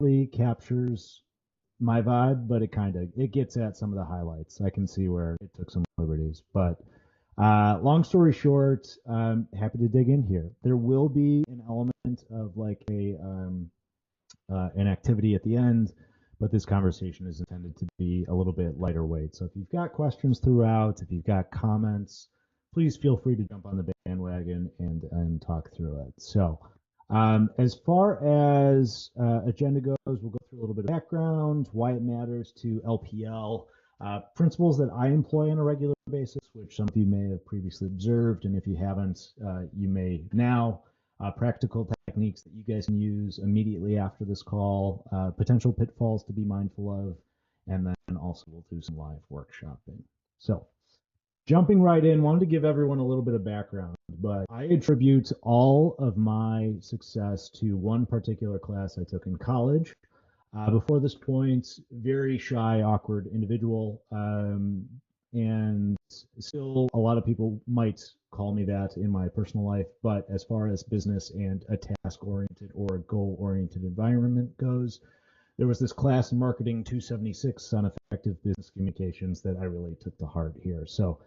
really captures my vibe, but it gets at some of the highlights. I can see where it took some liberties, but long story short, happy to dig in here. There will be an element of like an activity at the end, but this conversation is intended to be a little bit lighter weight. So if you've got questions throughout, if you've got comments, please feel free to jump on the bandwagon and talk through it. So as far as agenda goes, we'll go through a little bit of background, why it matters to LPL, principles that I employ on a regular basis, which some of you may have previously observed, and if you haven't, you may now. Practical techniques that you guys can use immediately after this call, potential pitfalls to be mindful of, and then also we'll do some live workshopping. So jumping right in, wanted to give everyone a little bit of background, but I attribute all of my success to one particular class I took in college. Before this point, very shy, awkward individual, and still a lot of people might call me that in my personal life, but as far as business and a task-oriented or a goal-oriented environment goes, there was this class in Marketing 276 on effective business communications that I really took to heart here. So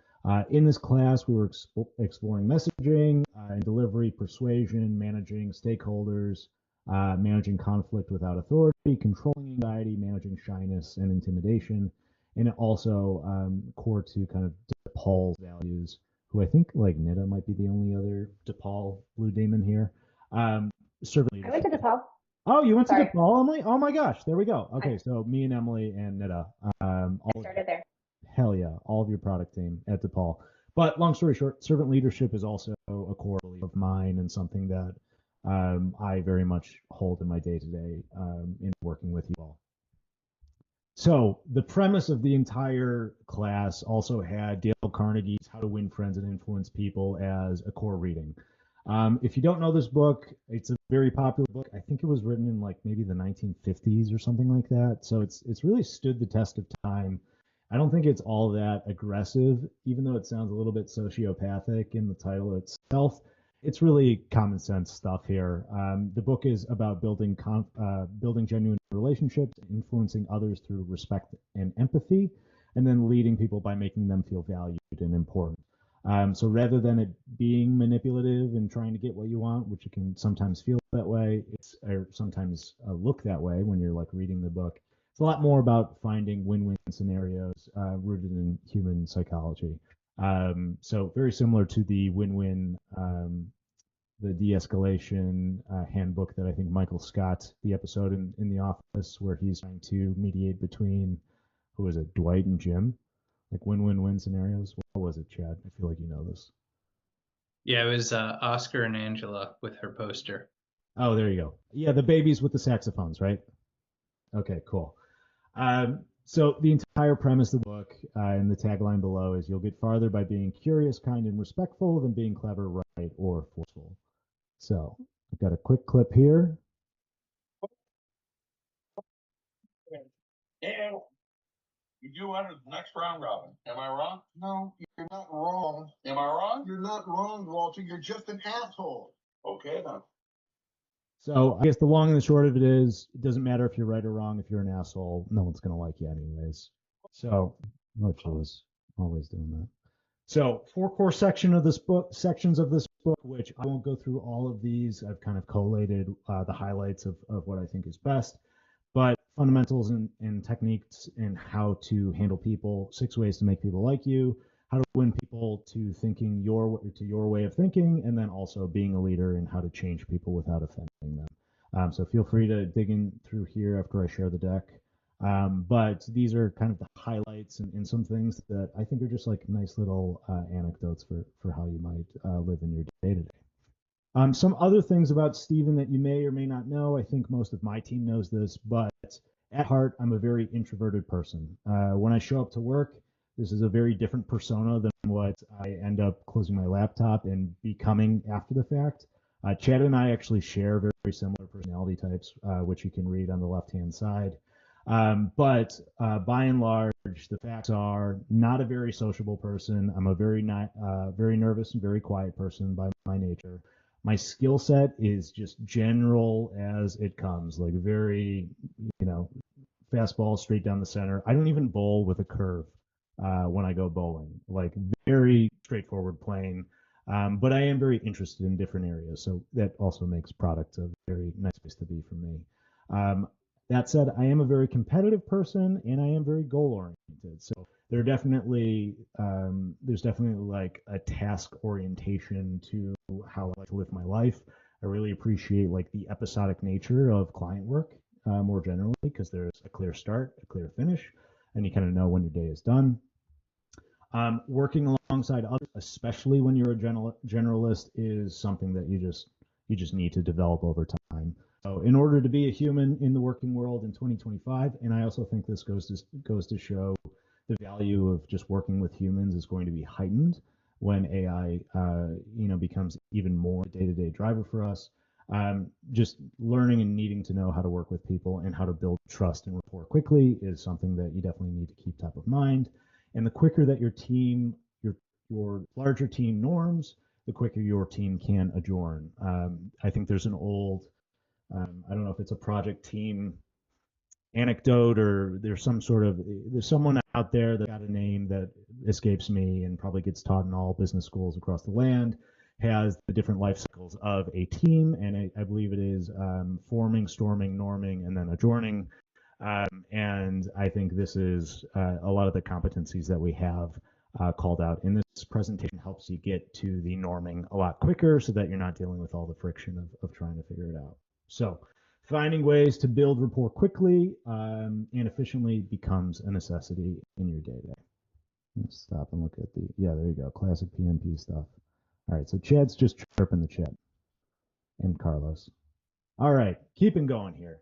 in this class, we were exploring messaging and delivery, persuasion, managing stakeholders, managing conflict without authority, controlling anxiety, managing shyness and intimidation, and it also core to kind of DePaul's values, who I think like Nita might be the only other DePaul Blue Demon here. Servant leadership. I went to DePaul. Oh, you went to DePaul, Emily? Oh my gosh, there we go. Okay, so me and Emily and Nita. I started there. Hell yeah, all of your product team at DePaul. But long story short, servant leadership is also a core belief of mine and something that I very much hold in my day-to-day in working with you all. So the premise of the entire class also had Dale Carnegie's How to Win Friends and Influence People as a core reading. If you don't know this book, it's a very popular book. I think it was written in like maybe the 1950s or something like that. So it's really stood the test of time. I don't think it's all that aggressive, even though it sounds a little bit sociopathic in the title itself. It's really common sense stuff here. The book is about building genuine relationships, influencing others through respect and empathy, and then leading people by making them feel valued and important. So rather than it being manipulative and trying to get what you want, which it can sometimes feel that way, or sometimes look that way when you're like reading the book, it's a lot more about finding win-win scenarios rooted in human psychology. So very similar to the win-win, the de-escalation handbook that I think Michael Scott, the episode in The Office where he's trying to mediate between, who was it, Dwight and Jim? Like win-win-win scenarios. What was it, Chad? I feel like you know this. Yeah, it was Oscar and Angela with her poster. Oh, there you go. Yeah, the babies with the saxophones, right? Okay, cool. So the entire premise of the book and the tagline below is you'll get farther by being curious, kind, and respectful than being clever, right, or forceful. So I've got a quick clip here. Yeah, you do enter the next round robin. Am I wrong? No, you're not wrong. Am I wrong? You're not wrong, Walter. You're just an asshole. Okay, then. So I guess the long and the short of it is, it doesn't matter if you're right or wrong. If you're an asshole, no one's going to like you anyways. So, oh, geez, always doing that. So 4 core sections of this book, which I won't go through all of these. I've kind of collated the highlights of what I think is best, but fundamentals and techniques in how to handle people, 6 ways to make people like you, how to win people to thinking to your way of thinking, and then also being a leader and how to change people without offending them. So feel free to dig in through here after I share the deck. But these are kind of the highlights and some things that I think are just like nice little anecdotes for how you might live in your day-to-day. Some other things about Steven that you may or may not know. I think most of my team knows this, but at heart, I'm a very introverted person. When I show up to work, this is a very different persona than what I end up closing my laptop and becoming after the fact. Chad and I actually share very similar personality types, which you can read on the left-hand side. But by and large, the facts are not a very sociable person. I'm a very nervous and very quiet person by my nature. My skill set is just general as it comes, like very fastball straight down the center. I don't even bowl with a curve when I go bowling. Like very straightforward playing. But I am very interested in different areas, so that also makes product a very nice place to be for me. That said, I am a very competitive person, and I am very goal oriented. So there's definitely like a task orientation to how I like to live my life. I really appreciate like the episodic nature of client work more generally, because there's a clear start, a clear finish, and you kind of know when your day is done. Working alongside others, especially when you're a generalist, is something that you just need to develop over time. So in order to be a human in the working world in 2025, and I also think this goes to show the value of just working with humans is going to be heightened when AI becomes even more a day-to-day driver for us. Just learning and needing to know how to work with people and how to build trust and rapport quickly is something that you definitely need to keep top of mind. And the quicker that your larger team norms, the quicker your team can adjourn. I think there's an old, I don't know if it's a project team anecdote or there's someone out there that got a name that escapes me and probably gets taught in all business schools across the land, has the different life cycles of a team. And I believe it is forming, storming, norming, and then adjourning. And I think this is a lot of the competencies that we have called out in this presentation helps you get to the norming a lot quicker so that you're not dealing with all the friction of trying to figure it out. So finding ways to build rapport quickly and efficiently becomes a necessity in your day-to-day. Let's stop and look at there you go, classic PMP stuff. All right, so Chad's just chirping the chat. And Carlos. All right, keeping going here.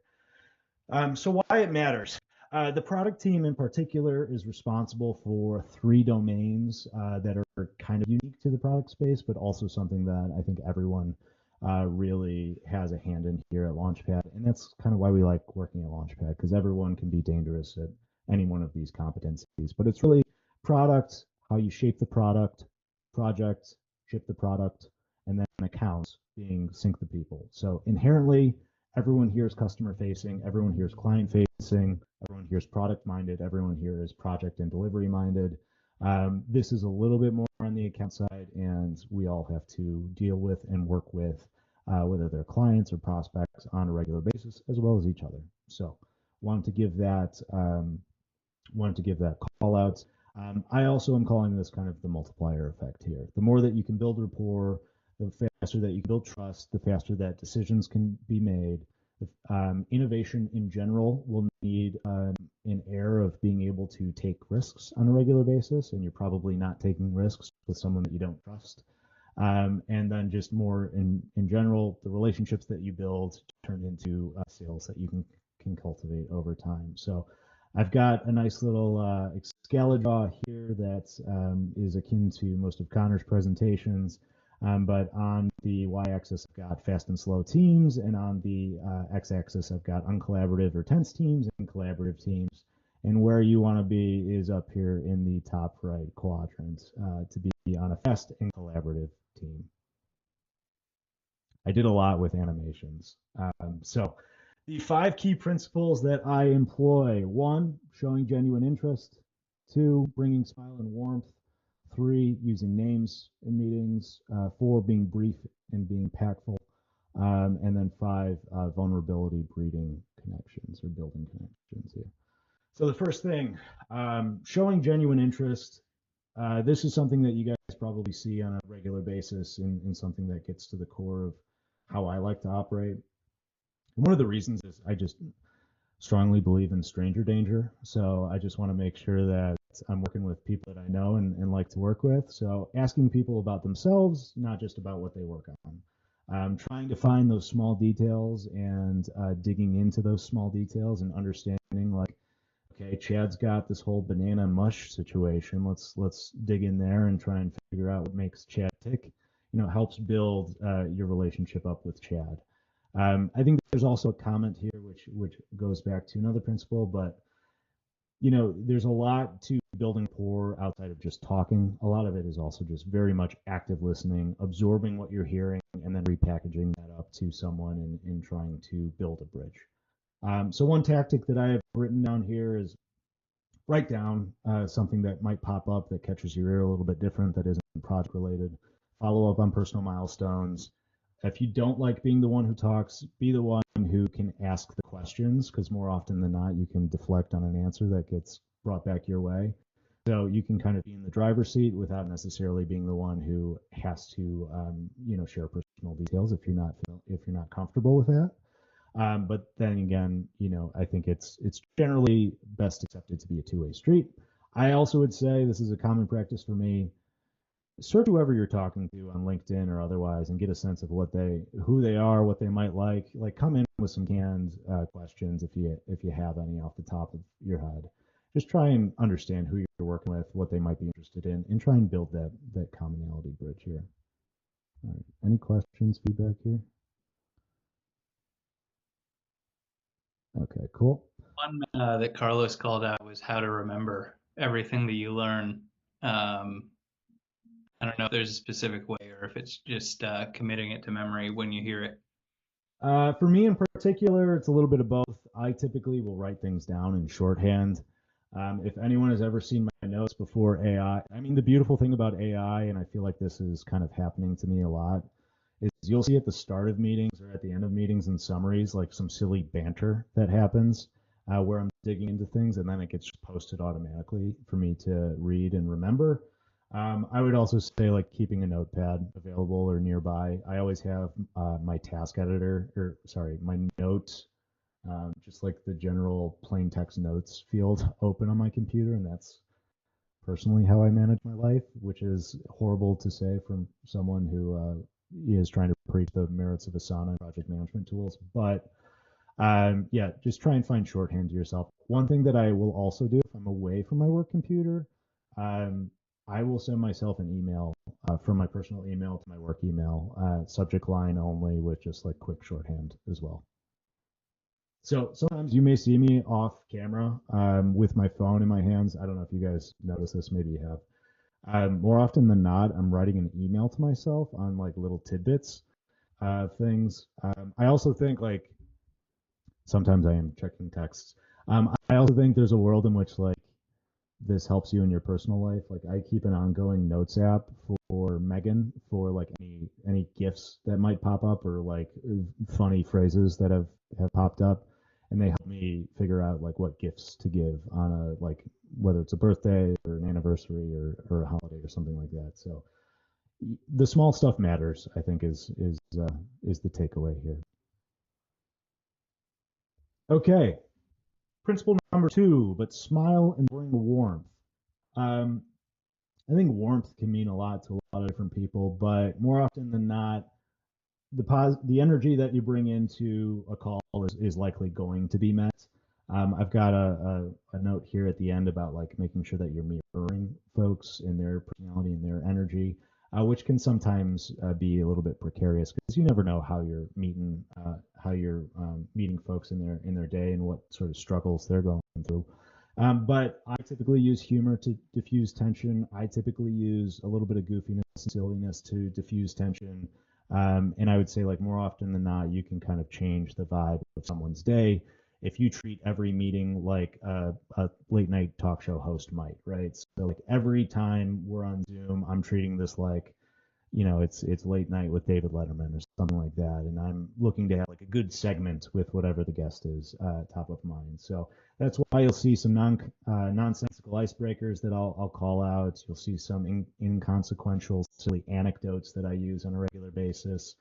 So why it matters. The product team in particular is responsible for 3 domains that are kind of unique to the product space, but also something that I think everyone really has a hand in here at LaunchPad. And that's kind of why we like working at LaunchPad, because everyone can be dangerous at any one of these competencies. But it's really product, how you shape the product, project, ship the product, and then accounts being sync the people. So inherently, everyone here is customer facing, everyone here is client facing, everyone here is product minded, everyone here is project and delivery minded. This is a little bit more on the account side, and we all have to deal with and work with whether they're clients or prospects on a regular basis, as well as each other. So wanted to give that call out. I also am calling this kind of the multiplier effect here. The more that you can build rapport, the faster that you can build trust, the faster that decisions can be made. Innovation in general will need an air of being able to take risks on a regular basis, and you're probably not taking risks with someone that you don't trust. And then just more in general, the relationships that you build turn into sales that you can cultivate over time. So I've got a nice little scala draw here that is akin to most of Connor's presentations. But on the y-axis, I've got fast and slow teams, and on the x-axis, I've got uncollaborative or tense teams and collaborative teams. And where you want to be is up here in the top right quadrant to be on a fast and collaborative team. I did a lot with animations. So the 5 key principles that I employ: 1, showing genuine interest; 2, bringing smile and warmth; 3, using names in meetings; 4, being brief and being impactful; and then 5, vulnerability breeding connections or building connections here. So the first thing, showing genuine interest. This is something that you guys probably see on a regular basis in something that gets to the core of how I like to operate. And one of the reasons is I just strongly believe in stranger danger. So I just want to make sure that I'm working with people that I know and like to work with. So asking people about themselves, not just about what they work on. Trying to find those small details and digging into those small details and understanding, like, okay, Chad's got this whole banana mush situation. Let's dig in there and try and figure out what makes Chad tick. Helps build your relationship up with Chad. I think there's also a comment here which goes back to another principle, but there's a lot to building rapport outside of just talking. A lot of it is also just very much active listening, absorbing what you're hearing, and then repackaging that up to someone and trying to build a bridge. So one tactic that I have written down here is write down something that might pop up that catches your ear a little bit different, that isn't project related. Follow up on personal milestones. If you don't like being the one who talks, be the one who can ask the questions, because more often than not, you can deflect on an answer that gets brought back your way. So you can kind of be in the driver's seat without necessarily being the one who has to, share personal details if you're not comfortable with that. But then again, I think it's generally best accepted to be a two-way street. I also would say this is a common practice for me. Search whoever you're talking to on LinkedIn or otherwise, and get a sense of who they are, what they might like. Like, come in with some canned questions if you have any off the top of your head. Just try and understand who you're working with, what they might be interested in, and try and build that commonality bridge here. All right. Any questions, feedback here? Okay, cool. One that Carlos called out was how to remember everything that you learn. I don't know if there's a specific way or if it's just committing it to memory when you hear it. For me in particular, it's a little bit of both. I typically will write things down in shorthand. If anyone has ever seen my notes before AI, I mean, the beautiful thing about AI, and I feel like this is kind of happening to me a lot, is you'll see at the start of meetings or at the end of meetings and summaries, like some silly banter that happens where I'm digging into things, and then it gets posted automatically for me to read and remember. I would also say, like, keeping a notepad available or nearby. I always have my task editor, or sorry, my notes, just like the general plain text notes field open on my computer, and that's personally how I manage my life, which is horrible to say from someone who is trying to preach the merits of Asana and project management tools. But yeah, just try and find shorthand to yourself. One thing that I will also do if I'm away from my work computer, I will send myself an email from my personal email to my work email, subject line only, with just like quick shorthand as well. So sometimes you may see me off camera with my phone in my hands. I don't know if you guys notice this, maybe you have. More often than not, I'm writing an email to myself on like little tidbits things. I also think, like, sometimes I am checking texts. I also think there's a world in which, like, this helps you in your personal life. Like, I keep an ongoing notes app for Megan for like any gifts that might pop up, or like funny phrases that have popped up, and they help me figure out like what gifts to give on a, like, whether it's a birthday or an anniversary or a holiday or something like that. So the small stuff matters, I think, is the takeaway here. Okay, principle number 2, but smile and bring warmth. Um, I think warmth can mean a lot to a lot of different people, but more often than not, the energy that you bring into a call is likely going to be met. I've got a note here at the end about like making sure that you're mirroring folks in their personality and their energy, which can sometimes be a little bit precarious because you never know how you're meeting folks in their day and what sort of struggles they're going through. But I typically use humor to diffuse tension. I typically use a little bit of goofiness and silliness to diffuse tension. And I would say, like, more often than not, you can kind of change the vibe of someone's day if you treat every meeting like a late night talk show host might, right? So like every time we're on Zoom, I'm treating this like, it's late night with David Letterman or something like that, and I'm looking to have like a good segment with whatever the guest is top of mind. So that's why you'll see some nonsensical icebreakers that I'll call out. You'll see some inconsequential, silly anecdotes that I use on a regular basis.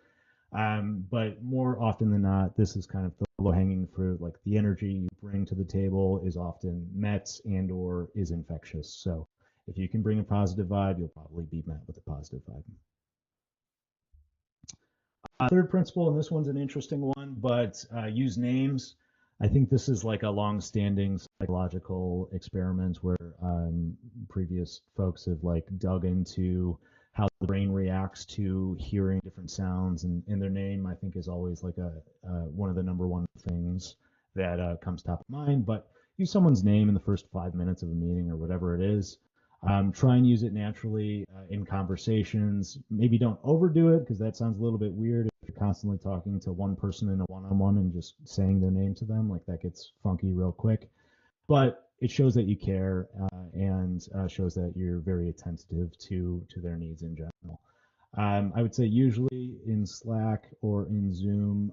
But more often than not, this is kind of the low-hanging fruit. Like, the energy you bring to the table is often met and or is infectious. So if you can bring a positive vibe, you'll probably be met with a positive vibe. Third principle, and this one's an interesting one, but use names. I think this is like a long-standing psychological experiment where previous folks have like dug into how the brain reacts to hearing different sounds, and their name, I think, is always like one of the number one things that comes top of mind. But use someone's name in the first 5 minutes of a meeting or whatever it is. Try and use it naturally in conversations. Maybe don't overdo it because that sounds a little bit weird if you're constantly talking to one person in a one-on-one and just saying their name to them. Like that gets funky real quick. But it shows that you care and shows that you're very attentive to their needs in general. I would say usually in Slack or in Zoom,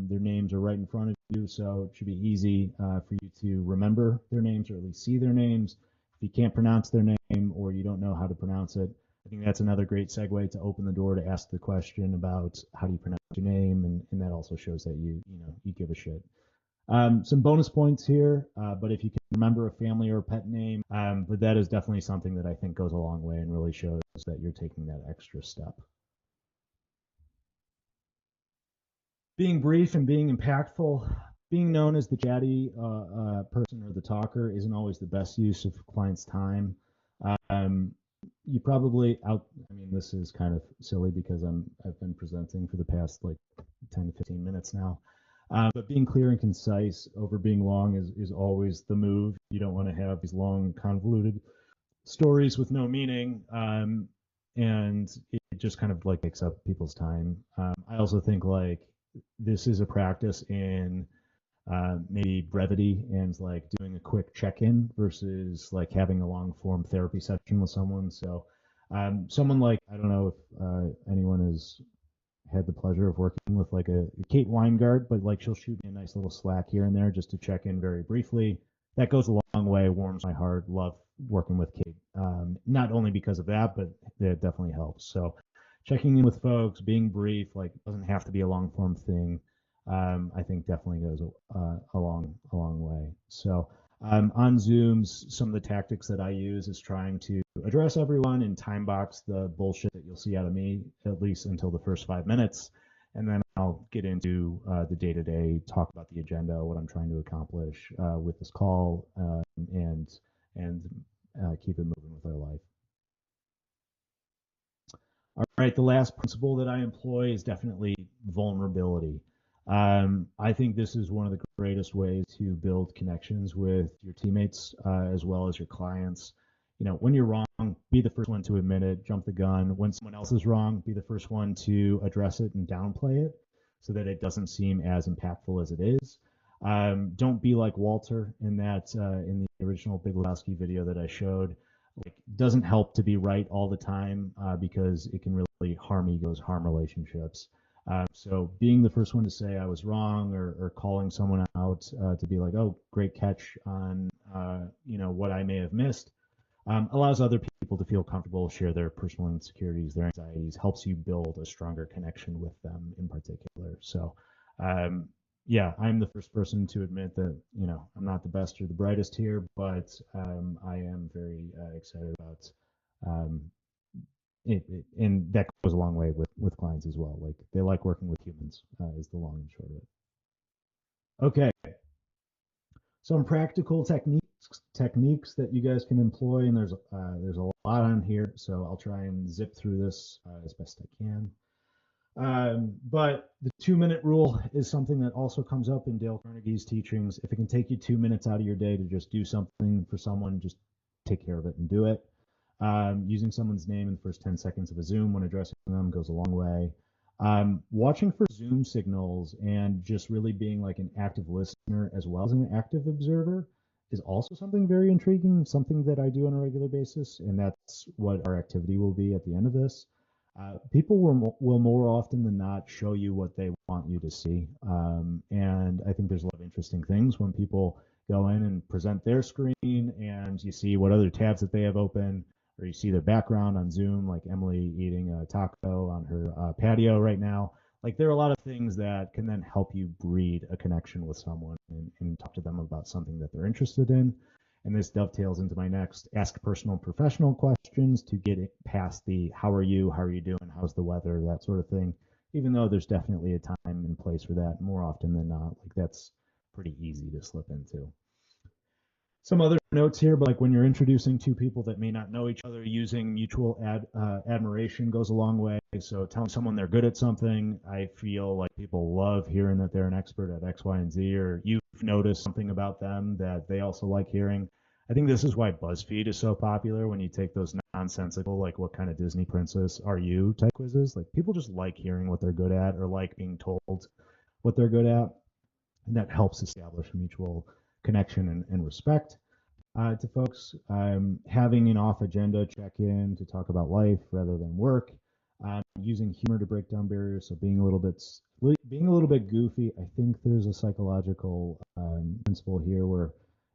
their names are right in front of you, so it should be easy for you to remember their names or at least see their names. If you can't pronounce their name or you don't know how to pronounce it, I think that's another great segue to open the door to ask the question about how do you pronounce your name, and that also shows that you give a shit. Some bonus points here, but if you can remember a family or a pet name, but that is definitely something that I think goes a long way and really shows that you're taking that extra step. Being brief and being impactful, being known as the chatty person or the talker isn't always the best use of clients' time. You probably I mean, this is kind of silly because I've been presenting for the past like 10 to 15 minutes now. But being clear and concise over being long is always the move. You don't want to have these long, convoluted stories with no meaning, and it just kind of like takes up people's time. I also think like this is a practice in maybe brevity and like doing a quick check-in versus like having a long form therapy session with someone. So someone like, I don't know if anyone has had the pleasure of working with like a Kate Weingart, but like she'll shoot me a nice little Slack here and there just to check in very briefly. That goes a long way, warms my heart. Love working with Kate, not only because of that, but it definitely helps. So checking in with folks, being brief, like doesn't have to be a long form thing. I think definitely goes a long way. So on Zooms, some of the tactics that I use is trying to address everyone and time box the bullshit that you'll see out of me, at least until the first 5 minutes. And then I'll get into the day-to-day, talk about the agenda, what I'm trying to accomplish with this call, and keep it moving with our life. All right, the last principle that I employ is definitely vulnerability. I think this is one of the greatest ways to build connections with your teammates as well as your clients. You know, when you're wrong, be the first one to admit it, jump the gun. When someone else is wrong, be the first one to address it and downplay it so that it doesn't seem as impactful as it is. Don't be like Walter in that in the original Big Lebowski video that I showed. Like, doesn't help to be right all the time because it can really harm egos, harm relationships. So being the first one to say I was wrong or calling someone out to be like, oh, great catch on what I may have missed, allows other people to feel comfortable, share their personal insecurities, their anxieties, helps you build a stronger connection with them in particular. So yeah, I'm the first person to admit that, I'm not the best or the brightest here, but I am very excited about it, and that goes a long way with clients as well. Like they like working with humans is the long and short of it. Okay, some practical techniques that you guys can employ, and there's a lot on here, so I'll try and zip through this as best I can. But the 2-minute rule is something that also comes up in Dale Carnegie's teachings. If it can take you 2 minutes out of your day to just do something for someone, just take care of it and do it. Using someone's name in the first 10 seconds of a Zoom when addressing them goes a long way. Watching for Zoom signals and just really being like an active listener as well as an active observer is also something very intriguing, something that I do on a regular basis, and that's what our activity will be at the end of this. People will more often than not show you what they want you to see. And I think there's a lot of interesting things when people go in and present their screen and you see what other tabs that they have open, or you see their background on Zoom, like Emily eating a taco on her patio right now. Like there are a lot of things that can then help you breed a connection with someone and talk to them about something that they're interested in. And this dovetails into my next ask personal and professional questions to get it past the how are you doing, how's the weather, that sort of thing. Even though there's definitely a time and place for that, more often than not, like that's pretty easy to slip into. Some other notes here, but like when you're introducing two people that may not know each other, using mutual admiration goes a long way. So telling someone they're good at something, I feel like people love hearing that they're an expert at X, Y, and Z, or you've noticed something about them that they also like hearing. I I think this is why BuzzFeed is so popular when you take those nonsensical, like what kind of Disney princess are you type quizzes. Like people just like hearing what they're good at or like being told what they're good at. And that helps establish a mutual connection and respect to folks. Having an off agenda check in to talk about life rather than work. Using humor to break down barriers. So being a little bit goofy. I think there's a psychological principle here where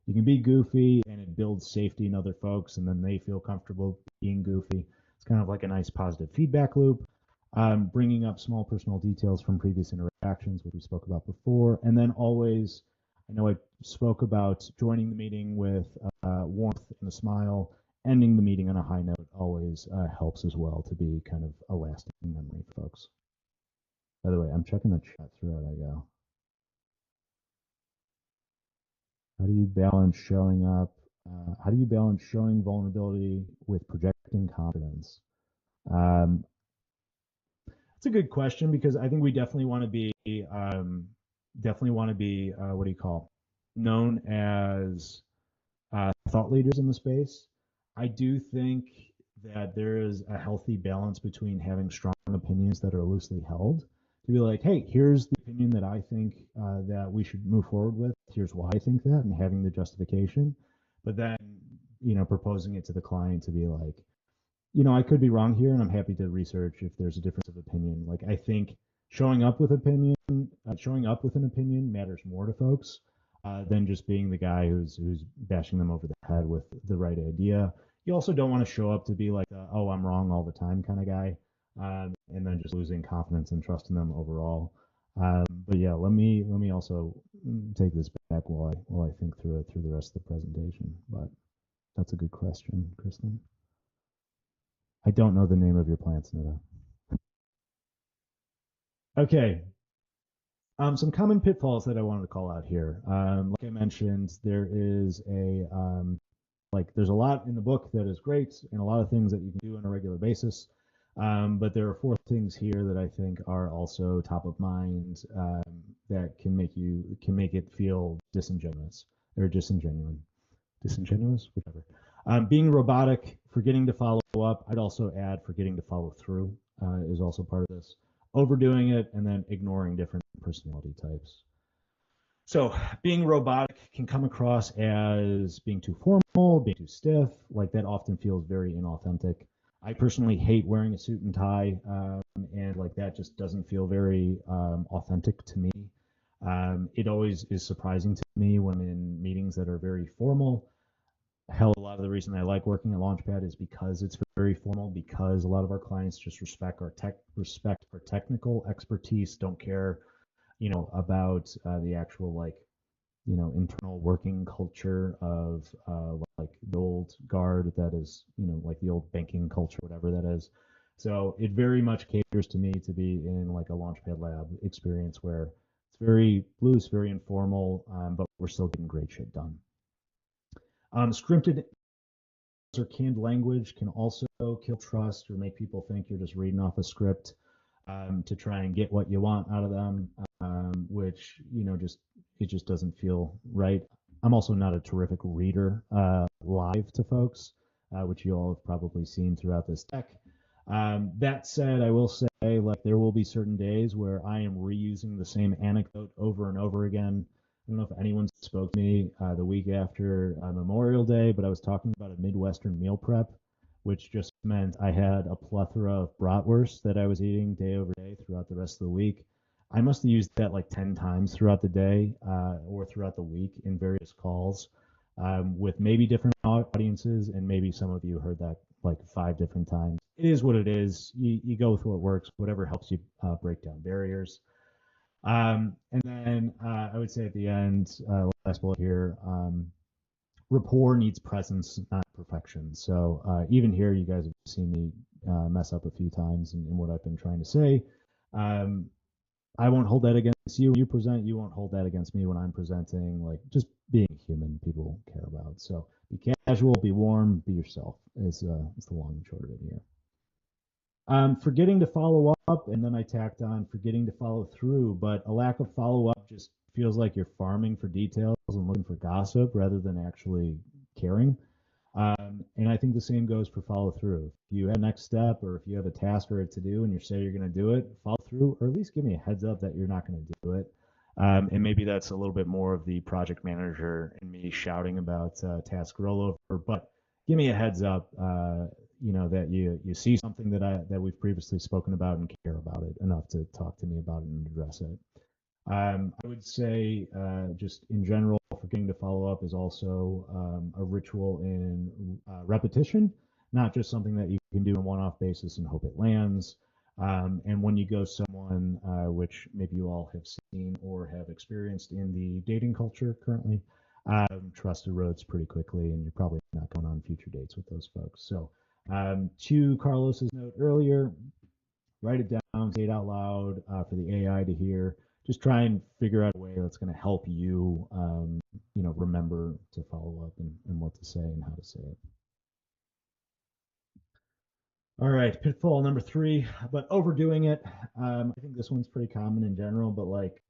you can be goofy and it builds safety in other folks, and then they feel comfortable being goofy. It's kind of like a nice positive feedback loop. Bringing up small personal details from previous interactions, which we spoke about before, and then always, I know I spoke about joining the meeting with warmth and a smile. Ending the meeting on a high note always helps as well to be kind of a lasting memory for folks. By the way, I'm checking the chat throughout I go. How do you balance showing up? How do you balance showing vulnerability with projecting confidence? It's a good question because I think we definitely want to be what do you call known as thought leaders in the space. I do think that there is a healthy balance between having strong opinions that are loosely held to be like, hey, here's the opinion that I think that we should move forward with. Here's why I think that, and having the justification. But then, proposing it to the client to be like, I could be wrong here, and I'm happy to research if there's a difference of opinion. Like, I think showing up with an opinion matters more to folks than just being the guy who's bashing them over the head with the right idea. You also don't want to show up to be like, oh, I'm wrong all the time kind of guy, and then just losing confidence and trust in them overall. But yeah, let me also take this back while I think through the rest of the presentation. But that's a good question, Kristen. I don't know the name of your plants, Nita. Okay. Some common pitfalls that I wanted to call out here. Like I mentioned, there's a lot in the book that is great and a lot of things that you can do on a regular basis. But there are 4 things here that I think are also top of mind that can make it feel disingenuous, whichever. Being robotic, forgetting to follow up. I'd also add forgetting to follow through is also part of this. Overdoing it and then ignoring different personality types. So being robotic can come across as being too formal, being too stiff, like that often feels very inauthentic. I personally hate wearing a suit and tie, and like that just doesn't feel very authentic to me. It always is surprising to me when I'm in meetings that are very formal. Hell, a lot of the reason I like working at LaunchPad is because it's very formal, because a lot of our clients just respect our technical expertise, don't care, about the actual internal working culture of like the old guard that is, like the old banking culture, whatever that is. So it very much caters to me to be in like a LaunchPad lab experience where it's very loose, very informal, but we're still getting great shit done. Scripted or canned language can also kill trust or make people think you're just reading off a script to try and get what you want out of them, which it just doesn't feel right. I'm also not a terrific reader live to folks, which you all have probably seen throughout this deck. That said, I will say like there will be certain days where I am reusing the same anecdote over and over again. I don't know if anyone spoke to me the week after Memorial Day, but I was talking about a Midwestern meal prep, which just meant I had a plethora of bratwurst that I was eating day over day throughout the rest of the week. I must have used that like 10 times throughout the day or throughout the week in various calls with maybe different audiences, and maybe some of you heard that like 5 different times. It is what it is. You go with what works, whatever helps you break down barriers. And then I would say at the end, last bullet here, rapport needs presence, not perfection. So even here, you guys have seen me mess up a few times in what I've been trying to say. I won't hold that against you when you present. You won't hold that against me when I'm presenting. Like just being human, people care about. So be casual, be warm, be yourself is the long and short of it here. Forgetting to follow up, and then I tacked on forgetting to follow through, but a lack of follow up just feels like you're farming for details and looking for gossip rather than actually caring. And I think the same goes for follow through. If you have a next step, or if you have a task or a to do and you say you're going to do it, follow through, or at least give me a heads up that you're not going to do it. And maybe that's a little bit more of the project manager and me shouting about task rollover, but give me a heads up, that you see something that we've previously spoken about and care about it enough to talk to me about it and address it. I would say, just in general, forgetting to follow up is also a ritual in repetition, not just something that you can do on a one-off basis and hope it lands. And when you go someone, which maybe you all have seen or have experienced in the dating culture currently, trust erodes pretty quickly, and you're probably not going on future dates with those folks. So, to Carlos's note earlier, write it down, say it out loud for the AI to hear. Just try and figure out a way that's going to help you, remember to follow up and what to say and how to say it. All right, pitfall number 3, but overdoing it. I think this one's pretty common in general, but like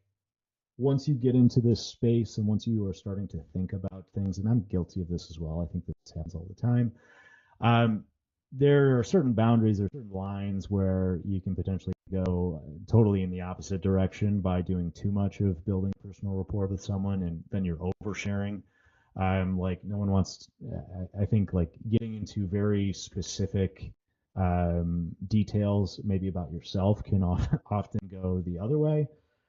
once you get into this space and once you are starting to think about things, and I'm guilty of this as well, I think this happens all the time. There are certain boundaries, there are certain lines where you can potentially go totally in the opposite direction by doing too much of building personal rapport with someone, and then you're oversharing. Like no one wants, I think like getting into very specific details maybe about yourself can often go the other way.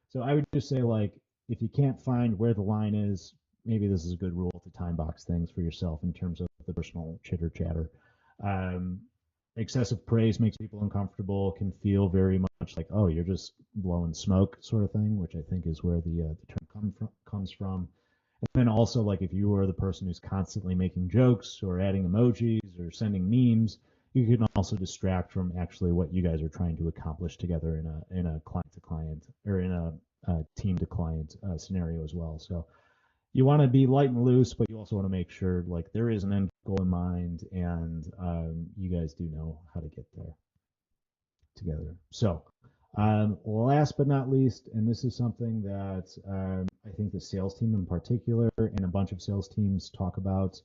So I would just say, like, if you can't find where the line is, maybe this is a good rule to time box things for yourself in terms of the personal chitter chatter. Excessive praise makes people uncomfortable, can feel very much like, oh, you're just blowing smoke sort of thing, which I think is where the term comes from. And then also, like, if you are the person who's constantly making jokes or adding emojis or sending memes, you can also distract from actually what you guys are trying to accomplish together in a client to client or in a team to client scenario as well. So you want to be light and loose, but you also want to make sure like there is an end goal in mind, and you guys do know how to get there together. So last but not least, and this is something that I think the sales team in particular and a bunch of sales teams talk about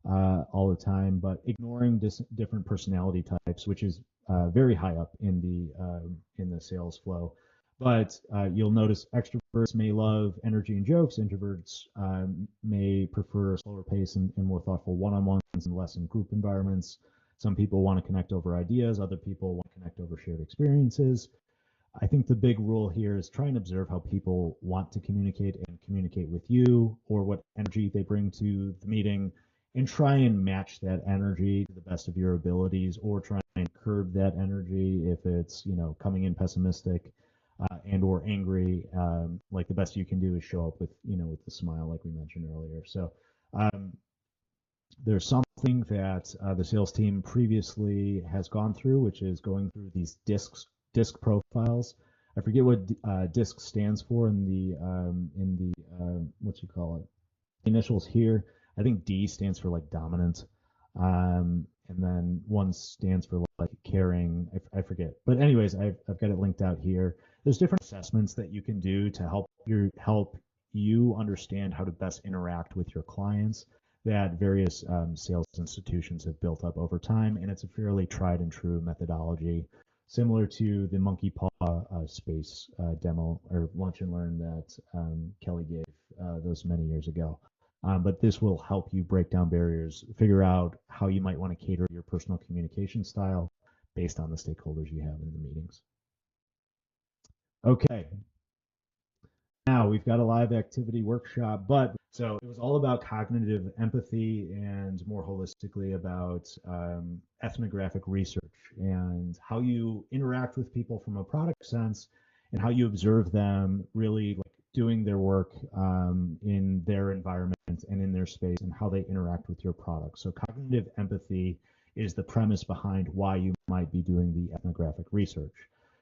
all the time, but ignoring different personality types, which is very high up in the sales flow. But you'll notice extroverts may love energy and jokes. Introverts may prefer a slower pace and more thoughtful one-on-ones and less in group environments. Some people want to connect over ideas. Other people want to connect over shared experiences. I think the big rule here is try and observe how people want to communicate and communicate with you, or what energy they bring to the meeting, and try and match that energy to the best of your abilities, or try and curb that energy if it's coming in pessimistic and or angry. Like the best you can do is show up with with the smile, like we mentioned earlier. So there's something that the sales team previously has gone through, which is going through these disc profiles. I forget what disc stands for in the what you call it, initials here. I think D stands for like dominant, and then one stands for like caring. I forget, but anyways, I've got it linked out here. There's different assessments that you can do to help you understand how to best interact with your clients that various sales institutions have built up over time, and it's a fairly tried and true methodology, similar to the monkey paw space demo or lunch and learn that Kelly gave those many years ago. But this will help you break down barriers, figure out how you might want to cater your personal communication style based on the stakeholders you have in the meetings. Okay. Now we've got a live activity workshop, but so it was all about cognitive empathy and more holistically about ethnographic research and how you interact with people from a product sense and how you observe them really like doing their work in their environment and in their space and how they interact with your product. So cognitive empathy is the premise behind why you might be doing the ethnographic research.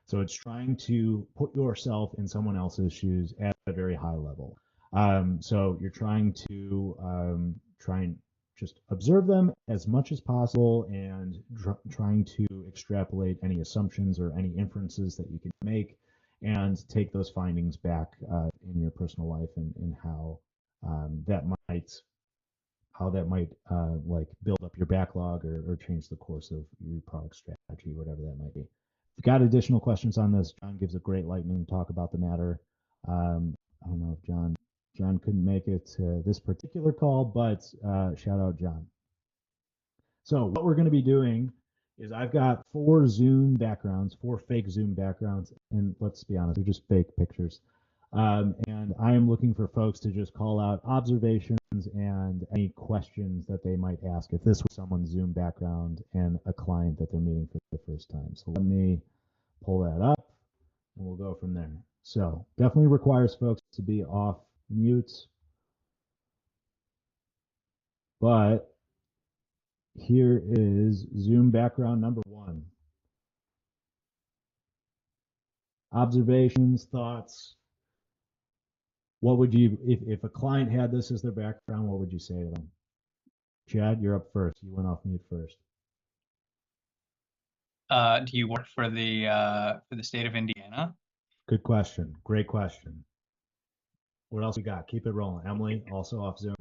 So it's trying to put yourself in someone else's shoes at a very high level. So you're trying to try and just observe them as much as possible and trying to extrapolate any assumptions or any inferences that you can make and take those findings back in your personal life and how that might how that might like build up your backlog or change the course of your product strategy, whatever that might be. If you've got additional questions on this, John gives a great lightning talk about the matter. I don't know if John couldn't make it to this particular call, but shout out John. So what we're going to be doing is I've got 4 Zoom backgrounds, 4 fake Zoom backgrounds, and let's be honest, they're just fake pictures. And I am looking for folks to just call out observations and any questions that they might ask if this was someone's Zoom background and a client that they're meeting for the first time. So let me pull that up and we'll go from there. So definitely requires folks to be off mute, but here is Zoom background number 1. Observations, thoughts. What would you, if a client had this as their background, what would you say to them? Chad, you're up first. You went off mute first. Do you work for the state of Indiana? Good question. Great question. What else you got? Keep it rolling. Emily, also off Zoom.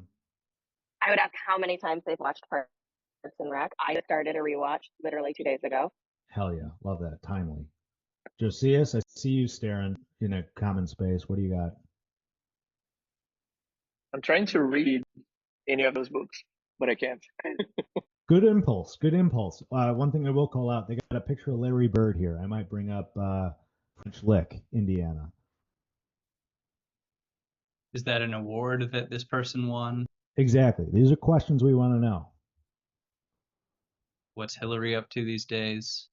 I would ask how many times they've watched Parks and Rec. I started a rewatch literally 2 days ago. Hell yeah. Love that. Timely. Josias, I see you staring in a common space. What do you got? I'm trying to read any of those books, but I can't. Good impulse. Good impulse. One thing I will call out, they got a picture of Larry Bird here. I might bring up French Lick, Indiana. Is that an award that this person won? Exactly. These are questions we want to know. What's Hillary up to these days?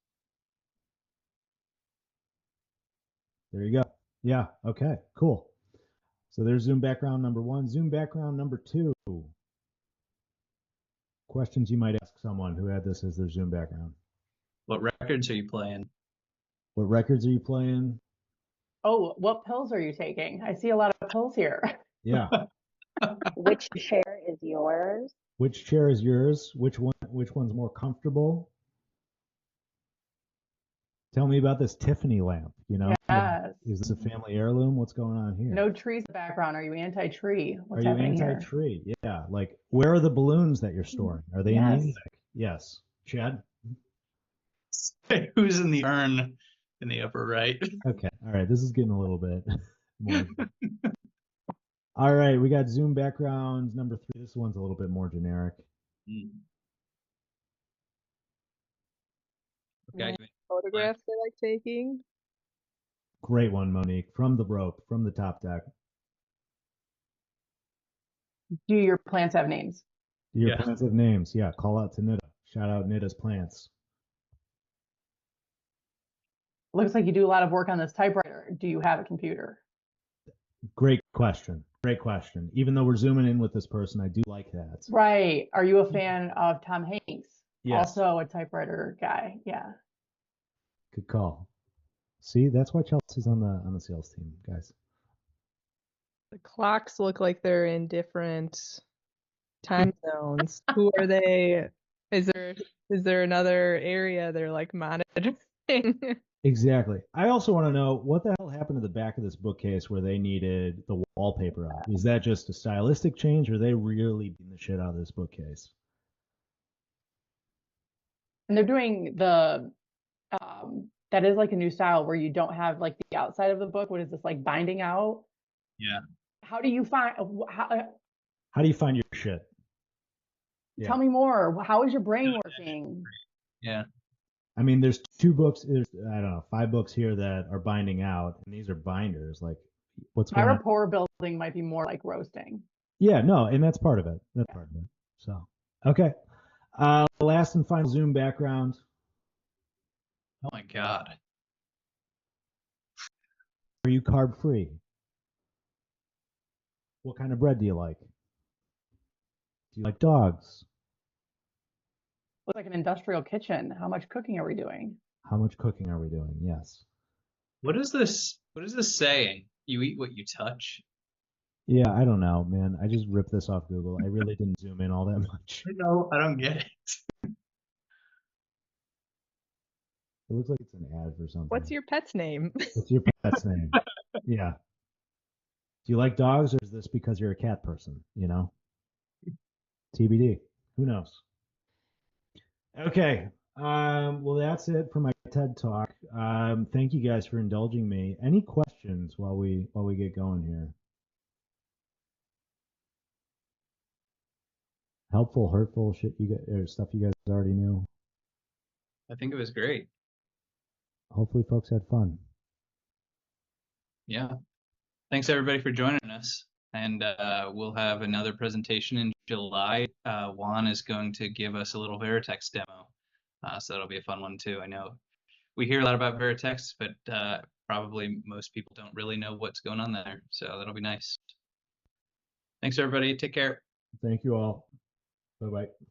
There you go. Yeah. Okay. Cool. So there's Zoom background number 1. Zoom background number 2. Questions you might ask someone who had this as their Zoom background. What records are you playing? What records are you playing? Oh, what pills are you taking? I see a lot of pills here. Yeah. Which chair is yours? Which chair is yours? Which one's more comfortable? Tell me about this Tiffany lamp, you know? Yes. Is this a family heirloom? What's going on here? No trees in the background. Are you anti-tree? What's Are you happening here? anti-tree? Yeah. Like, where are the balloons that you're storing? Are they in the Yes. attic? Yes. Chad? Who's in the urn in the upper right? Okay. All right. This is getting a little bit more. All right. We got Zoom backgrounds number 3. This one's a little bit more generic. Okay. Photographs they like taking. Great one, Monique. From the rope, from the top deck. Do your plants have names? Your Yeah. plants have names. Yeah. Call out to Nita. Shout out Nita's plants. Looks like you do a lot of work on this typewriter. Do you have a computer? Great question. Great question. Even though we're zooming in with this person, I do like that. Right. Are you a fan of Tom Hanks? Yes. Also a typewriter guy. Yeah. Good call. See, that's why Chelsea's on the sales team, guys. The clocks look like they're in different time zones. Who are they? Is there another area they're like monitoring? Exactly. I also want to know what the hell happened to the back of this bookcase where they needed the wallpaper up. Is that just a stylistic change, or are they really beating the shit out of this bookcase? And they're doing the that is like a new style where you don't have like the outside of the book. What is this, like binding out? Yeah. How do you find How do you find your shit? Yeah. Tell me more. How is your brain working? Yeah. I mean, there's 2 books. There's, I don't know, 5 books here that are binding out, and these are binders. Like, what's My going on? rapport building might be more like roasting. Yeah, no, and that's part of it. That's part of it. So, okay. Last and final Zoom background. Oh my God. Are you carb free? What kind of bread do you like? Do you like dogs? Looks like an industrial kitchen. How much cooking are we doing? How much cooking are we doing? Yes. What is this saying? You eat what you touch? Yeah, I don't know, man. I just ripped this off Google. I really didn't zoom in all that much. No, I don't get it. It looks like it's an ad for something. What's your pet's name? What's your pet's name? Yeah. Do you like dogs, or is this because you're a cat person? You know? TBD. Who knows? Okay. Well, that's it for my TED Talk. Thank you guys for indulging me. Any questions while we get going here? Helpful, hurtful shit you guys, or stuff you guys already knew. I think it was great. Hopefully, folks had fun. Yeah. Thanks everybody for joining us. And we'll have another presentation in July. Juan is going to give us a little Veritex demo. So that'll be a fun one too. I know we hear a lot about Veritex, but probably most people don't really know what's going on there. So that'll be nice. Thanks everybody. Take care. Thank you all. Bye-bye.